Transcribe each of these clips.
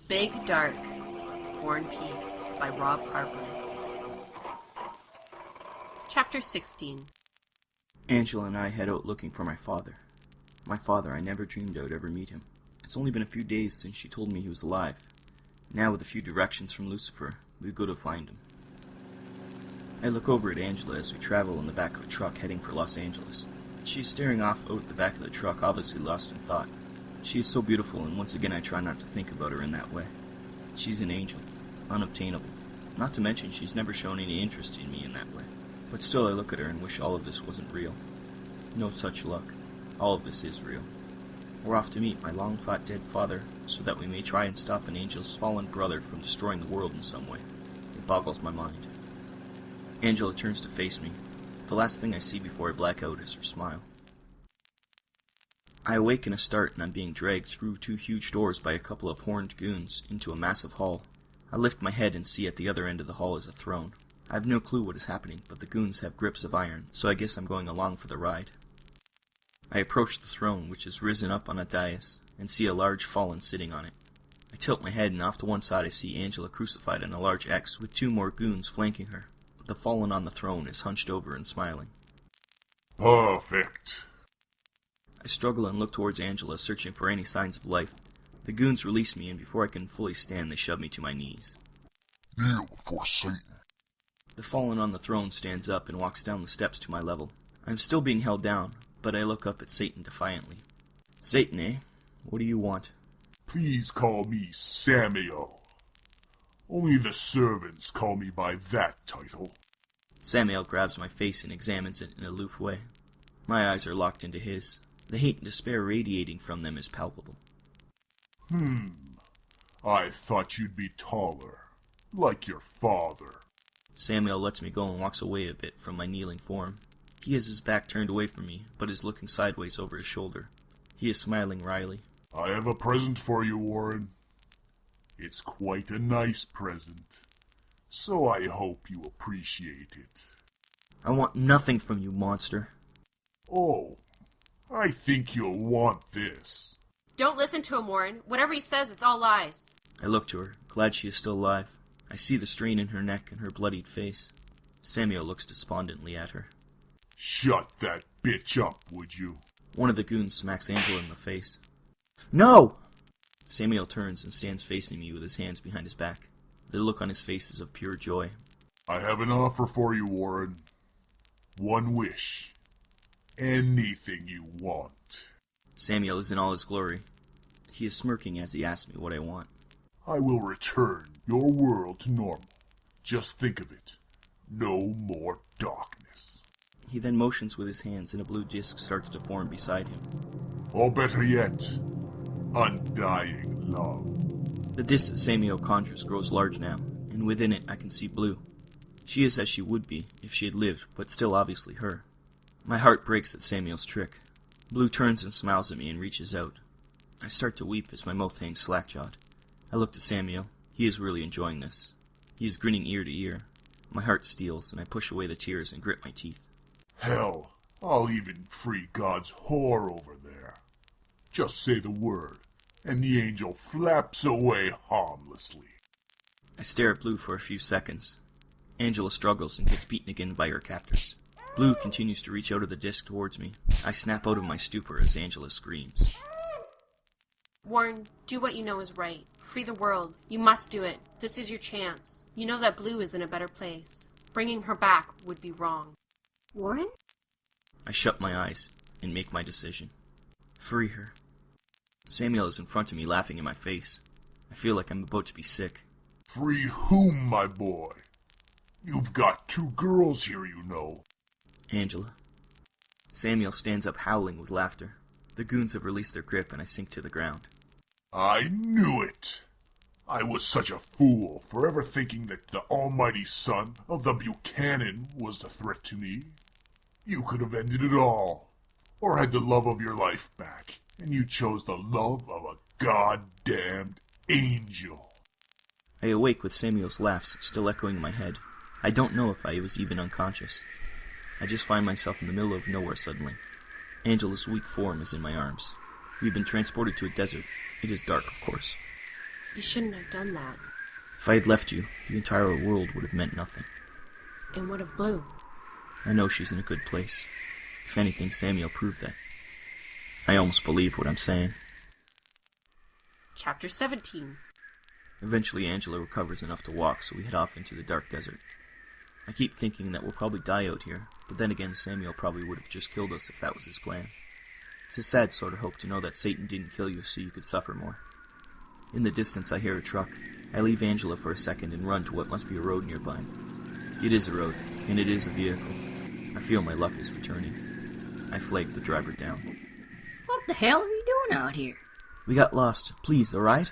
Big Dark, War and Peace by Rob Harper. Chapter 16. Angela and I head out looking for my father. My father, I never dreamed I would ever meet him. It's only been a few days since she told me he was alive. Now, with a few directions from Lucifer, we go to find him. I look over at Angela as we travel in the back of a truck heading for Los Angeles. She is staring off out the back of the truck, obviously lost in thought. She is so beautiful, and once again I try not to think about her in that way. She's an angel, unobtainable. Not to mention she's never shown any interest in me in that way. But still I look at her and wish all of this wasn't real. No such luck. All of this is real. We're off to meet my long-thought dead father, so that we may try and stop an angel's fallen brother from destroying the world in some way. It boggles my mind. Angela turns to face me. The last thing I see before I black out is her smile. I awake in a start, and I'm being dragged through two huge doors by a couple of horned goons into a massive hall. I lift my head and see at the other end of the hall is a throne. I have no clue what is happening, but the goons have grips of iron, so I guess I'm going along for the ride. I approach the throne, which is risen up on a dais, and see a large fallen sitting on it. I tilt my head, and off to one side I see Angela crucified in a large X with two more goons flanking her. The fallen on the throne is hunched over and smiling. Perfect. I struggle and look towards Angela, searching for any signs of life. The goons release me, and before I can fully stand, they shove me to my knees. Kneel before Satan. The fallen on the throne stands up and walks down the steps to my level. I am still being held down, but I look up at Satan defiantly. Satan, eh? What do you want? Please call me Samuel. Only the servants call me by that title. Samuel grabs my face and examines it in an aloof way. My eyes are locked into his. The hate and despair radiating from them is palpable. I thought you'd be taller, like your father. Samuel lets me go and walks away a bit from my kneeling form. He has his back turned away from me, but is looking sideways over his shoulder. He is smiling wryly. I have a present for you, Warren. It's quite a nice present, so I hope you appreciate it. I want nothing from you, monster. Oh, I think you'll want this. Don't listen to him, Warren. Whatever he says, it's all lies. I look to her, glad she is still alive. I see the strain in her neck and her bloodied face. Samuel looks despondently at her. Shut that bitch up, would you? One of the goons smacks Angela in the face. No! Samuel turns and stands facing me with his hands behind his back. The look on his face is of pure joy. I have an offer for you, Warren. One wish. Anything you want. Samuel is in all his glory. He is smirking as he asks me what I want. I will return your world to normal. Just think of it. No more darkness. He then motions with his hands and a blue disc starts to form beside him. Or better yet, undying love. The disc that Samuel conjures grows large now, and within it I can see Blue. She is as she would be if she had lived, but still obviously her. My heart breaks at Samuel's trick. Blue turns and smiles at me and reaches out. I start to weep as my mouth hangs slack-jawed. I look to Samuel. He is really enjoying this. He is grinning ear to ear. My heart steels, and I push away the tears and grit my teeth. Hell, I'll even free God's whore over there. Just say the word, and the angel flaps away harmlessly. I stare at Blue for a few seconds. Angela struggles and gets beaten again by her captors. Blue continues to reach out of the disc towards me. I snap out of my stupor as Angela screams. Warren, do what you know is right. Free the world. You must do it. This is your chance. You know that Blue is in a better place. Bringing her back would be wrong. Warren? I shut my eyes and make my decision. Free her. Samuel is in front of me laughing in my face. I feel like I'm about to be sick. Free whom, my boy? You've got two girls here, you know. Angela. Samuel stands up howling with laughter. The goons have released their grip and I sink to the ground. I knew it! I was such a fool for ever thinking that the almighty son of the Buchanan was the threat to me. You could have ended it all, or had the love of your life back, and you chose the love of a goddamned angel. I awake with Samuel's laughs still echoing in my head. I don't know if I was even unconscious. I just find myself in the middle of nowhere suddenly. Angela's weak form is in my arms. We've been transported to a desert. It is dark, of course. You shouldn't have done that. If I had left you, the entire world would have meant nothing. And what of Blue? I know she's in a good place. If anything, Samuel proved that. I almost believe what I'm saying. Chapter 17. Eventually, Angela recovers enough to walk, so we head off into the dark desert. I keep thinking that we'll probably die out here, but then again, Samuel probably would have just killed us if that was his plan. It's a sad sort of hope to know that Satan didn't kill you so you could suffer more. In the distance, I hear a truck. I leave Angela for a second and run to what must be a road nearby. It is a road, and it is a vehicle. I feel my luck is returning. I flag the driver down. What the hell are you doing out here? We got lost. Please, alright?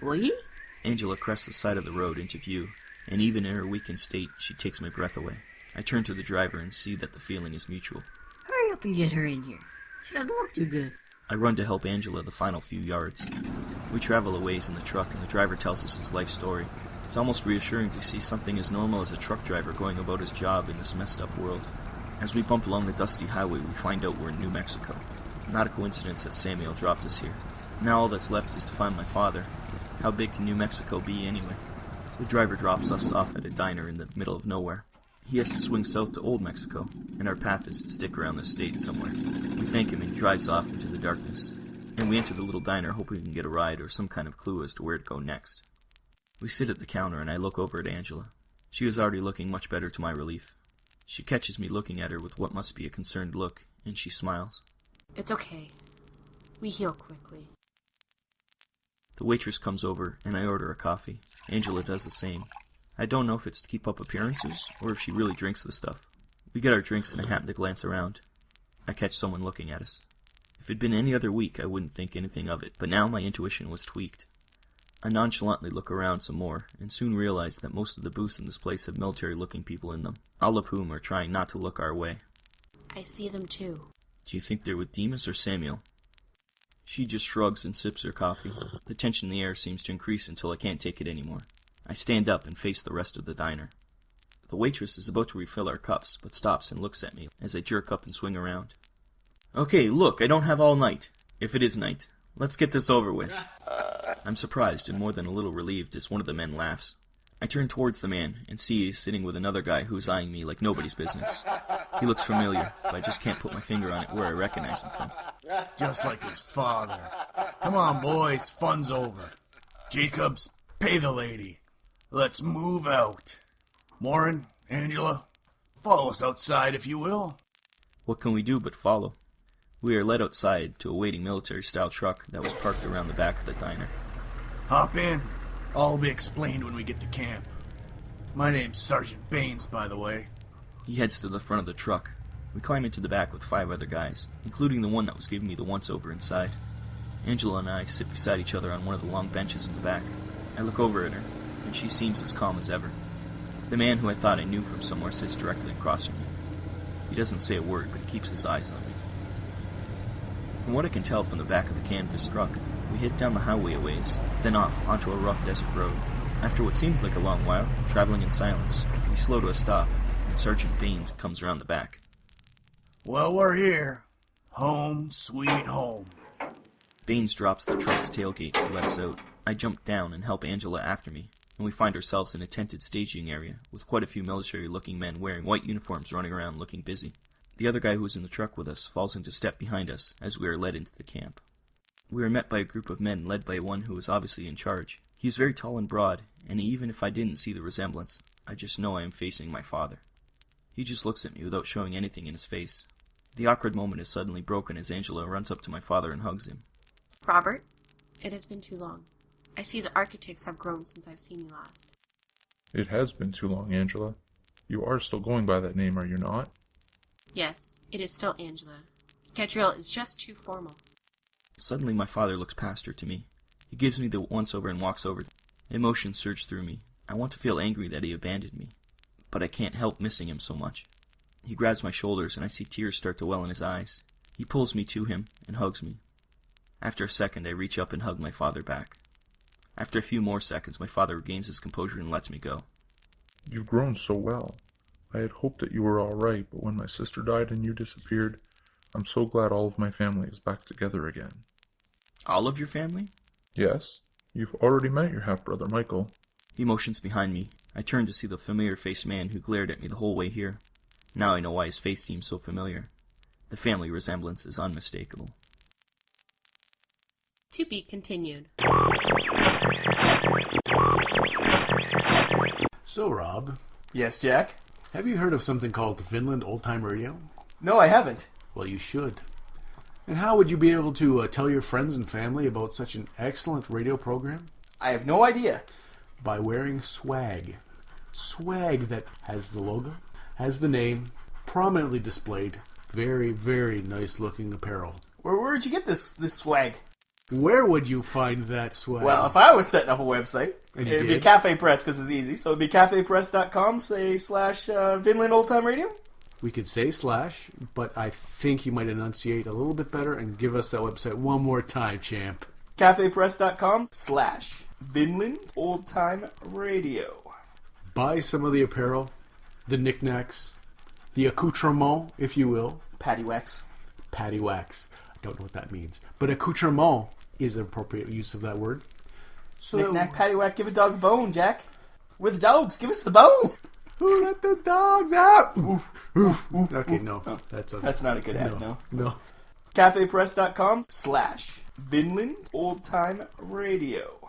We? Angela crests the side of the road into view, and even in her weakened state, she takes my breath away. I turn to the driver and see that the feeling is mutual. Hurry up and get her in here. She doesn't look too good. I run to help Angela the final few yards. We travel a ways in the truck, and the driver tells us his life story. It's almost reassuring to see something as normal as a truck driver going about his job in this messed up world. As we bump along the dusty highway, we find out we're in New Mexico. Not a coincidence that Samuel dropped us here. Now all that's left is to find my father. How big can New Mexico be anyway? The driver drops us off at a diner in the middle of nowhere. He has to swing south to Old Mexico, and our path is to stick around the state somewhere. We thank him and he drives off into the darkness, and we enter the little diner hoping we can get a ride or some kind of clue as to where to go next. We sit at the counter and I look over at Angela. She is already looking much better to my relief. She catches me looking at her with what must be a concerned look, and she smiles. It's okay. We heal quickly. The waitress comes over and I order a coffee. Angela does the same. I don't know if it's to keep up appearances, or if she really drinks the stuff. We get our drinks and I happen to glance around. I catch someone looking at us. If it'd been any other week, I wouldn't think anything of it, but now my intuition was tweaked. I nonchalantly look around some more, and soon realize that most of the booths in this place have military-looking people in them, all of whom are trying not to look our way. I see them too. Do you think they're with Demas or Samuel? She just shrugs and sips her coffee. The tension in the air seems to increase until I can't take it anymore. I stand up and face the rest of the diner. The waitress is about to refill our cups, but stops and looks at me as I jerk up and swing around. Okay, look, I don't have all night. If it is night. Let's get this over with. I'm surprised and more than a little relieved as one of the men laughs. I turn towards the man and see he's sitting with another guy who's eyeing me like nobody's business. He looks familiar, but I just can't put my finger on it where I recognize him from. Just like his father. Come on, boys, fun's over. Jacobs, pay the lady. Let's move out. Morin, Angela, follow us outside if you will. What can we do but follow? We are led outside to a waiting military-style truck that was parked around the back of the diner. Hop in. All will be explained when we get to camp. My name's Sergeant Baines, by the way. He heads to the front of the truck. We climb into the back with 5 other guys, including the one that was giving me the once-over inside. Angela and I sit beside each other on one of the long benches in the back. I look over at her, and she seems as calm as ever. The man who I thought I knew from somewhere sits directly across from me. He doesn't say a word, but he keeps his eyes on me. From what I can tell from the back of the canvas truck, we head down the highway a ways, then off onto a rough desert road. After what seems like a long while, traveling in silence, we slow to a stop, and Sergeant Baines comes around the back. Well, we're here. Home, sweet home. Baines drops the truck's tailgate to let us out. I jump down and help Angela after me, and we find ourselves in a tented staging area, with quite a few military-looking men wearing white uniforms running around looking busy. The other guy who was in the truck with us falls into step behind us as we are led into the camp. We are met by a group of men led by one who is obviously in charge. He is very tall and broad, and even if I didn't see the resemblance, I just know I am facing my father. He just looks at me without showing anything in his face. The awkward moment is suddenly broken as Angela runs up to my father and hugs him. Robert, it has been too long. I see the architects have grown since I've seen you last. It has been too long, Angela. You are still going by that name, are you not? Yes, it is still Angela. Gadriel is just too formal. Suddenly my father looks past her to me. He gives me the once-over and walks over. Emotions surge through me. I want to feel angry that he abandoned me, but I can't help missing him so much. He grabs my shoulders and I see tears start to well in his eyes. He pulls me to him and hugs me. After a second, I reach up and hug my father back. After a few more seconds, my father regains his composure and lets me go. You've grown so well. I had hoped that you were all right, but when my sister died and you disappeared, I'm so glad all of my family is back together again. All of your family? Yes, You've already met your half-brother, Michael. He motions behind me. I turn to see the familiar-faced man who glared at me the whole way here. Now I know why his face seems so familiar. The family resemblance is unmistakable. To be continued. So, Rob, Yes, Jack? have you heard of something called Finland Old Time Radio? No, I haven't. Well, you should. And how would you be able to tell your friends and family about such an excellent radio program? I have no idea. By wearing swag. Swag that has the logo, has the name, prominently displayed, very, very nice looking apparel. Where'd you get this swag? Where would you find that swag? Well, if I was setting up a website, And you it'd be did? Cafe Press because it's easy. So it'd be cafepress.com, / Vinland Old Time Radio. We could say slash, but I think you might enunciate a little bit better and give us that website one more time, champ. Cafepress.com / Vinland Old Time Radio. Buy some of the apparel, the knickknacks, the accoutrement, if you will. Patty Wax. Patty wax. I don't know what that means. But accoutrement is an appropriate use of that word. So Knick-knack, patty whack, give a dog a bone, Jack. We're the dogs, give us the bone. who let the dogs out? Oof, oof, oof. Okay, no. That's not a good ad, no. No. Cafepress.com / Vinland Old Time Radio.